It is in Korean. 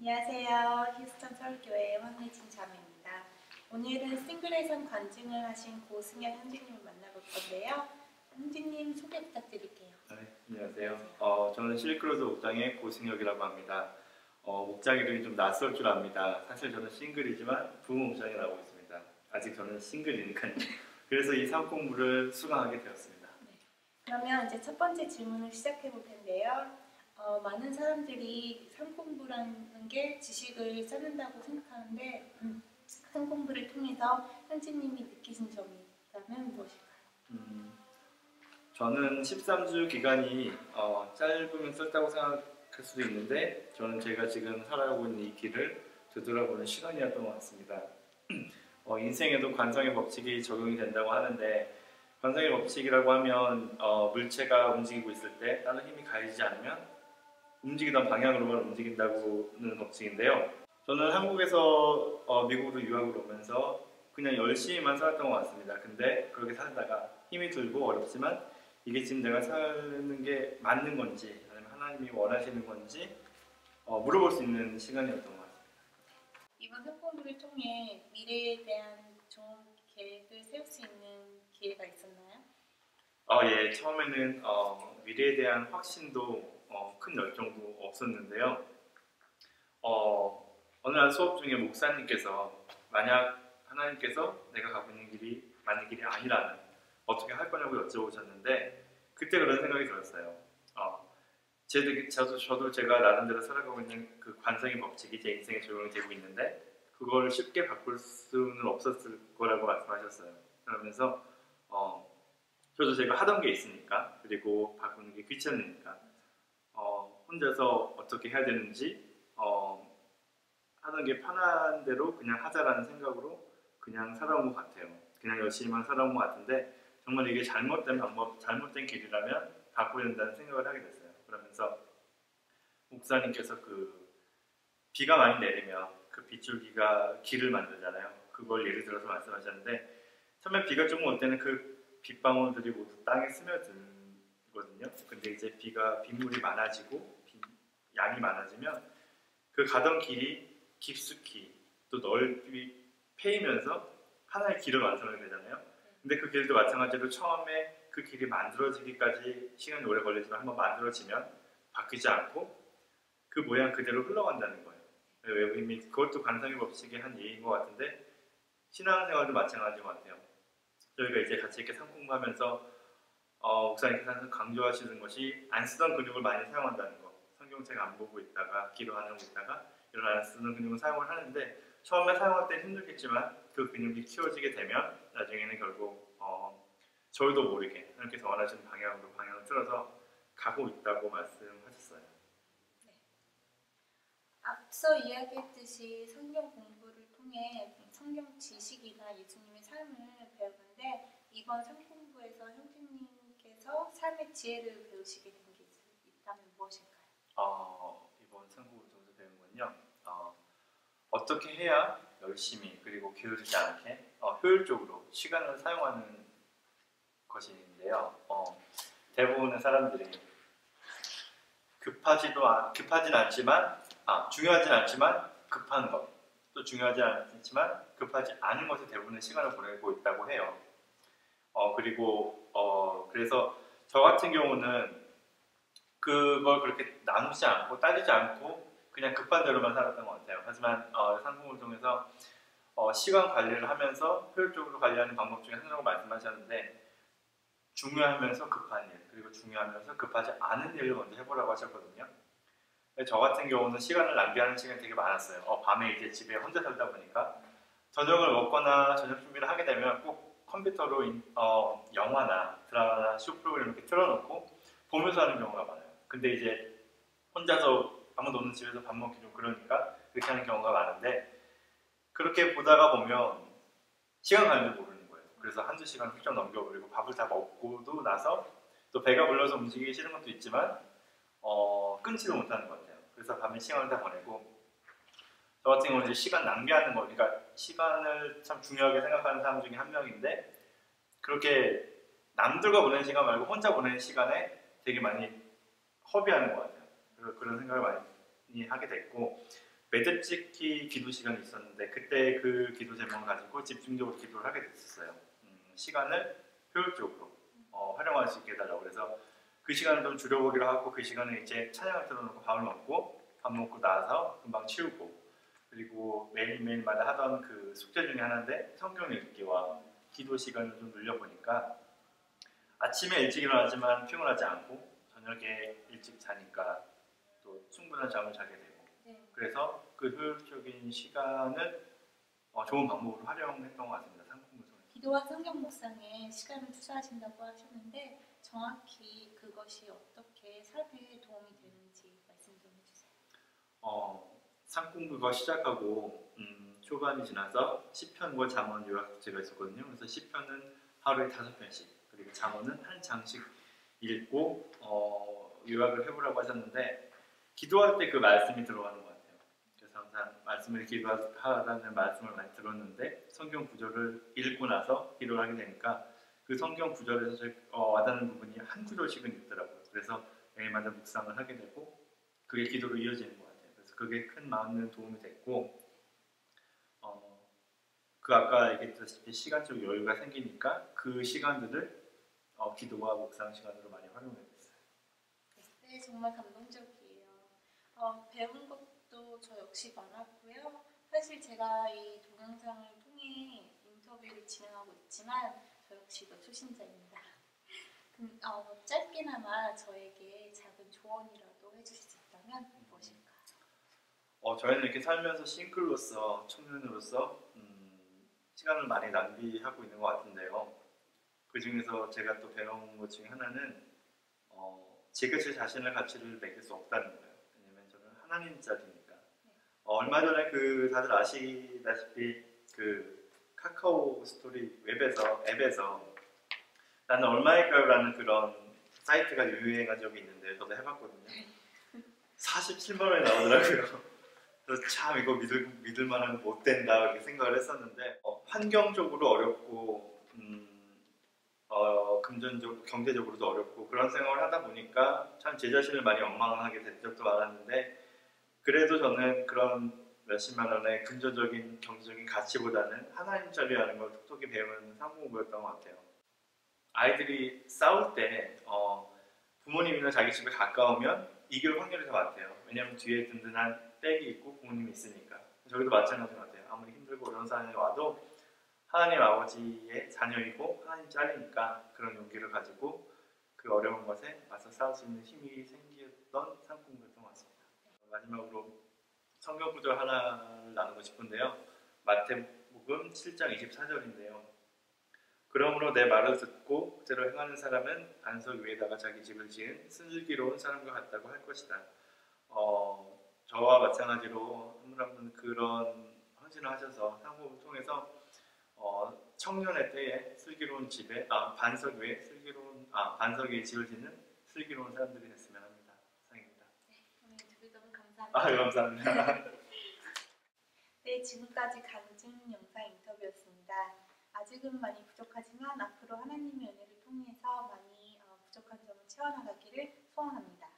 안녕하세요. 휴스턴 서울교회 황혜진 자매입니다. 오늘은 싱글에선 관증을 하신 고승현 형제님을 만나볼 건데요. 형제님 소개 부탁드릴게요. 네, 안녕하세요. 저는 실크로드 옥장의 고승혁이라고 합니다. 목장 이름이 좀 낯설 줄 압니다. 사실 저는 싱글이지만 부모 목장에 나오고 있습니다. 아직 저는 싱글이니까요. 그래서 이 사업 공부를 수강하게 되었습니다. 네. 그러면 이제 첫 번째 질문을 시작해 볼 텐데요. 많은 사람들이 상공부라는 게 지식을 쌓는다고 생각하는데 상공부를 통해서 형제님이 느끼신 점이 있다면 무엇일까요? 저는 13주 기간이 짧으면 짧다고 생각할 수도 있는데 저는 제가 지금 살아가고 있는 이 길을 되돌아보는 시간이었던 것 같습니다. 인생에도 관성의 법칙이 적용이 된다고 하는데 관성의 법칙이라고 하면 물체가 움직이고 있을 때 다른 힘이 가해지지 않으면 움직이던 방향으로만 움직인다는 법칙인데요. 저는 한국에서 미국으로 유학을 오면서 그냥 열심히만 살았던 것 같습니다. 근데 그렇게 살다가 힘이 들고 어렵지만 이게 지금 내가 사는 게 맞는 건지 아니면 하나님이 원하시는 건지 물어볼 수 있는 시간이었던 것 같습니다. 이번 상공부를 통해 미래에 대한 좋은 계획을 세울 수 있는 기회가 있었나요? 예, 처음에는 미래에 대한 확신도 큰 열정도 없었는데요. 어느 날 수업 중에 목사님께서 만약 하나님께서 내가 가고 있는 길이 맞는 길이 아니라면 어떻게 할 거냐고 여쭤보셨는데 그때 그런 생각이 들었어요. 저도 제가 나름대로 살아가고 있는 그 관성의 법칙이 제 인생에 적용이 되고 있는데 그걸 쉽게 바꿀 수는 없었을 거라고 말씀하셨어요. 그러면서 저도 제가 하던 게 있으니까 그리고 바꾸는 게 귀찮으니까 혼자서 어떻게 해야 되는지 하는 게 편한 대로 그냥 하자라는 생각으로 그냥 살아온 것 같아요. 그냥 열심히만 살아온 것 같은데 정말 이게 잘못된 방법, 잘못된 길이라면 바꿔야 된다는 생각을 하게 됐어요. 그러면서 목사님께서 비가 많이 내리면 그 빗줄기가 길을 만들잖아요. 그걸 예를 들어서 말씀하셨는데 처음에 비가 조금 올 때는 그 빗방울들이 모두 땅에 스며들거든요. 근데 이제 빗물이 많아지고 양이 많아지면 그 가던 길이 깊숙이 또 넓이 패이면서 하나의 길을 완성하게 되잖아요. 근데 그 길도 마찬가지로 처음에 그 길이 만들어지기까지 시간이 오래 걸리지만 한번 만들어지면 바뀌지 않고 그 모양 그대로 흘러간다는 거예요. 외국인이 그것도 관성의 법칙의 한 예인 것 같은데 신앙생활도 마찬가지인 것 같아요. 저희가 이제 같이 이렇게 상공부하면서 목사님께서 항상 강조하시는 것이 안 쓰던 근육을 많이 사용한다는 거. 성경책 안 보고 있다가 기도 안 하고 있다가 이런 안 쓰는 근육을 사용을 하는데 처음에 사용할 때 힘들겠지만 그 근육이 키워지게 되면 나중에는 결국 저희도 모르게 하나님께서 원하시는 방향으로 방향을 틀어서 가고 있다고 말씀하셨어요. 네. 앞서 이야기했듯이 성경 공부를 통해 성경 지식이나 예수님의 삶을 배우는데 이번 상공부에서 형제님께서 삶의 지혜를 배우시게 된 게 있다면 무엇일까요? 이번 상공부를 통해서 배운 건요. 어떻게 해야 열심히 그리고 게으르지 않게 효율적으로 시간을 사용하는 것인데요. 대부분의 사람들이 급하진 않지만 중요하진 않지만 급한 것, 또 중요하지 않지만 급하지 않은 것에 대부분의 시간을 보내고 있다고 해요. 그래서 저 같은 경우는 그걸 그렇게 나누지 않고 따지지 않고 그냥 급한 대로만 살았던 것 같아요. 하지만 상공을 통해서 시간 관리를 하면서 효율적으로 관리하는 방법 중에 하나라고 말씀하셨는데 중요하면서 급한 일 그리고 중요하면서 급하지 않은 일을 먼저 해보라고 하셨거든요. 저 같은 경우는 시간을 낭비하는 시간이 되게 많았어요. 밤에 이제 집에 혼자 살다 보니까 저녁을 먹거나 저녁 준비를 하게 되면 꼭 컴퓨터로 영화나 드라마나 쇼 프로그램 이렇게 틀어놓고 보면서 하는 경우가 많아요. 근데 이제 혼자서 아무도 없는 집에서 밥 먹기 좀 그러니까 그렇게 하는 경우가 많은데 그렇게 보다가 보면 시간 가는 줄 모르는 거예요. 그래서 한두 시간 훌쩍 넘겨버리고 밥을 다 먹고도 나서 또 배가 불러서 움직이기 싫은 것도 있지만 끊지를 못하는 것 같아요. 그래서 밤에 시간을 다 보내고 저 같은 경우는 이제 시간 낭비하는 거, 그러니까 시간을 참 중요하게 생각하는 사람 중에 한 명인데 그렇게 남들과 보내는 시간 말고 혼자 보내는 시간에 되게 많이 허비하는 것 같아요. 그래서 그런 생각을 많이 하게 됐고 매듭짓기 기도 시간이 있었는데 그때 그 기도 제목을 가지고 집중적으로 기도를 하게 됐었어요. 시간을 효율적으로 활용할 수 있게 해달라고. 그래서 그 시간을 좀 줄여보기로 하고 그 시간에 이제 찬양을 틀어놓고 밥 먹고 나서 금방 치우고, 그리고 매일매일마다 하던 그 숙제 중에 하나인데 성경 읽기와 기도 시간을 좀 늘려보니까 아침에 일찍 일어나지만 피곤하지 않고 저녁에 일찍 자니까 또 충분한 잠을 자게 되고, 네. 그래서 그 효율적인 시간을 좋은 방법으로 활용했던 것 같습니다. 상품을 통해서. 기도와 성경 묵상에 시간을 투자하신다고 하셨는데 정확히 그것이 어떻게 삶에 도움이 되는지 말씀 좀 해주세요. 상공부가 시작하고 초반이 지나서 시편과 잠언 요약 숙제가 있었거든요. 그래서 시편은 하루에 5편씩, 그리고 잠언은 한 장씩 읽고 요약을 해보라고 하셨는데 기도할 때 그 말씀이 들어가는 것 같아요. 그래서 항상 말씀을 기도하라는 말씀을 많이 들었는데 성경 구절을 읽고 나서 기도를 하게 되니까 그 성경 구절에서 와닿는 부분이 한 구절씩은 있더라고요. 그래서 매일마다 묵상을 하게 되고 그게 기도로 이어지는 것 같아요. 그래서 그게 큰 마음의 도움이 됐고, 그 아까 얘기했다시피 시간적 여유가 생기니까 그 시간들을 기도와 묵상 시간으로 많이 활용하게 됐어요. 네, 정말 감동적이에요. 배운 것도 저 역시 많았고요. 사실 제가 이 동영상을 통해 인터뷰를 진행하고 있지만 저 역시도 초심자입니다. 짧게나마 저에게 작은 조언이라도 해주실 수 있다면 무엇일까요? 저희는 이렇게 살면서 싱글로서, 청년으로서 시간을 많이 낭비하고 있는 것 같은데요. 그 중에서 제가 또 배운 것 중에 하나는 제가 제 자신의 가치를 매길 수 없다는 거예요. 왜냐면 저는 하나님자리니까. 얼마 전에 다들 아시다시피 그 카카오 스토리 앱에서 나는 얼마일까요라는 그런 사이트가 유행한 적이 있는데 저도 해봤거든요. 47만 원이 나오더라고요. 그래서 참 이거 믿을 만한 못 된다 이렇게 생각을 했었는데 환경적으로 어렵고 금전적으로 경제적으로도 어렵고 그런 생각을 하다 보니까 참 제 자신을 많이 원망하게 된 적도 많았는데, 그래도 저는 그런 몇십만 원의 금전적인 경제적인 가치보다는 하나님 자리라는 걸 톡톡히 배우는 상공부였던 것 같아요. 아이들이 싸울 때 부모님이나 자기 집에 가까우면 이길 확률이 더 많대요. 왜냐하면 뒤에 든든한 백이 있고 부모님이 있으니까. 저희도 마찬가지인 것 같아요. 아무리 힘들고 어려운 상황에 와도 하나님 아버지의 자녀이고 하나님 짤이니까 그런 용기를 가지고 그 어려운 것에 맞서 싸울 수 있는 힘이 생겼던 상품이었던 것 같습니다. 마지막으로 성경 구절 하나를 나누고 싶은데요. 마태복음 7장 24절인데요. 그러므로 내 말을 듣고 그대로 행하는 사람은 반석 위에다가 자기 집을 지은 슬기로운 사람과 같다고 할 것이다. 저와 마찬가지로 한 분 한 분 그런 헌신을 하셔서 상복을 통해서 청년의 때에 슬기로운 집에 반석 위에 반석 위에 집을 짓는 슬기로운 사람들이 됐으면 합니다. 사랑입니다. 네, 오늘 인터뷰 너무 감사합니다. 감사합니다. 네, 지금까지 간증 영상 인터뷰였습니다. 아직은 많이 부족하지만 앞으로 하나님의 은혜를 통해서 많이 부족한 점을 채워나가기를 소원합니다.